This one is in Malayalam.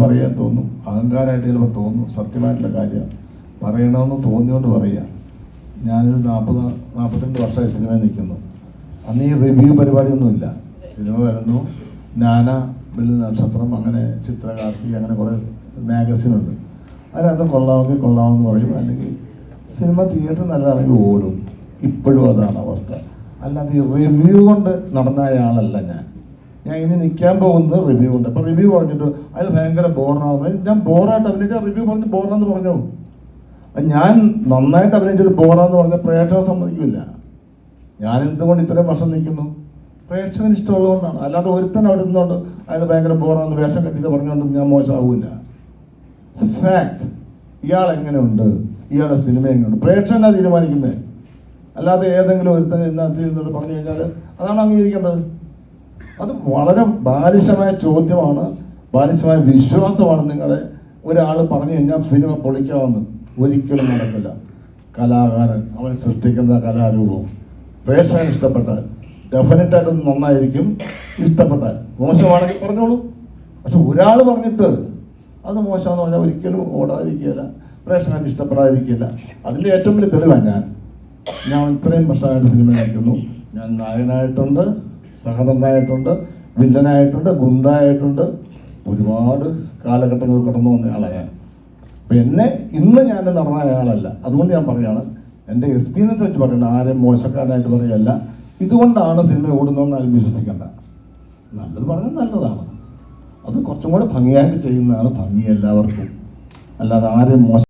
പറയാൻ തോന്നും, അഹങ്കാരമായിട്ട് ചിലപ്പോൾ തോന്നും. സത്യമായിട്ടുള്ള കാര്യം പറയണമെന്ന് തോന്നിയോണ്ട് പറയുക. ഞാനൊരു 42 വർഷമായി സിനിമയിൽ നിൽക്കുന്നു. അന്ന് ഈ റിവ്യൂ പരിപാടിയൊന്നുമില്ല. സിനിമ വരുന്നു, ജ്ഞാന, വെള്ളി നക്ഷത്രം, അങ്ങനെ ചിത്രകാർത്തി, അങ്ങനെ കുറേ മാഗസിനുണ്ട്. അതിനകത്ത് കൊള്ളാമെന്ന് പറയും. അല്ലെങ്കിൽ സിനിമ തിയേറ്റർ നല്ലതാണെങ്കിൽ ഓടും. ഇപ്പോഴും അതാണ് അവസ്ഥ. അല്ലാതെ ഈ റിവ്യൂ കൊണ്ട് നടന്ന ആളല്ല ഞാൻ ഇനി നിൽക്കാൻ പോകുന്നത് റിവ്യൂ കൊണ്ട്. അപ്പോൾ റിവ്യൂ പറഞ്ഞിട്ട് അതിൽ ഭയങ്കര ബോറാണെന്ന്, ഞാൻ ബോറായിട്ട് അഭിനയിച്ചാൽ റിവ്യൂ പറഞ്ഞ് ബോറാന്ന് പറഞ്ഞു. ഞാൻ നന്നായിട്ട് അഭിനയിച്ചൊരു ബോറാന്ന് പറഞ്ഞാൽ പ്രേക്ഷകർ സമ്മതിക്കില്ല. ഞാൻ എന്തുകൊണ്ട് ഇത്രയും വർഷം നിൽക്കുന്നു? പ്രേക്ഷകന് ഇഷ്ടമുള്ളതുകൊണ്ടാണ്. അല്ലാതെ ഒരുത്തൻ അവിടെ നിന്നുകൊണ്ട് അയാൾ ഭയങ്കര ബോറാന്ന് വേഷം കെട്ടിയിട്ട് പറഞ്ഞുകൊണ്ട് ഞാൻ മോശമാവില്ല. It's A fact. ഇയാൾ എങ്ങനെയുണ്ട്, ഇയാളുടെ സിനിമ എങ്ങനെയുണ്ട്, പ്രേക്ഷകനാണ് തീരുമാനിക്കുന്നത്. അല്ലാതെ ഏതെങ്കിലും ഒരുത്തൻ ഇതിനകത്ത് പറഞ്ഞു കഴിഞ്ഞാൽ അതാണ് അംഗീകരിക്കേണ്ടത്. അത് വളരെ ബാലിശമായ ചോദ്യമാണ്, ബാലിശമായ വിശ്വാസമാണ്. നിങ്ങളെ ഒരാൾ പറഞ്ഞു കഴിഞ്ഞാൽ സിനിമ പൊളിക്കാമെന്ന് ഒരിക്കലും നടക്കില്ല. കലാകാരൻ അവൻ സൃഷ്ടിക്കുന്ന കലാരൂപം പ്രേക്ഷകൻ ഇഷ്ടപ്പെട്ടാൽ ഡെഫിനറ്റായിട്ട് നന്നായിരിക്കും. ഇഷ്ടപ്പെട്ടാൽ, മോശമാണെങ്കിൽ പറഞ്ഞോളൂ. പക്ഷെ ഒരാൾ പറഞ്ഞിട്ട് അത് മോശമാണെന്ന് പറഞ്ഞാൽ ഒരിക്കലും ഓടാതിരിക്കുകയില്ല, പ്രേക്ഷകൻ ഇഷ്ടപ്പെടാതിരിക്കില്ല. അതിൻ്റെ ഏറ്റവും വലിയ തെളിവാണ് ഞാൻ ഇത്രയും വർഷമായിട്ട് സിനിമ കളിക്കുന്നു. ഞാൻ നായകനായിട്ടുണ്ട്, സഹനടനായിട്ടുണ്ട്, വില്ലനായിട്ടുണ്ട്, ഗുണ്ടായിട്ടുണ്ട്. ഒരുപാട് കാലഘട്ടങ്ങൾ കടന്നു വന്ന ആളാണ് ഞാൻ. പിന്നെ ഇന്ന് ഞാൻ നടന്ന ആളല്ല. അതുകൊണ്ട് ഞാൻ പറയുകയാണ്, എൻ്റെ എക്സ്പീരിയൻസ് വെച്ച് പറയണ്ട, ആരെയും മോശക്കാരനായിട്ട് പറയുകയല്ല. ഇതുകൊണ്ടാണ് സിനിമ ഓടുന്നതെന്ന് ആരും വിശ്വസിക്കേണ്ട. നല്ലത് പറഞ്ഞാൽ നല്ലതാണ്. അത് കുറച്ചും കൂടെ ഭംഗിയായിട്ട് ചെയ്യുന്നതാണ് ഭംഗി എല്ലാവർക്കും. അല്ലാതെ ആരെയും മോശം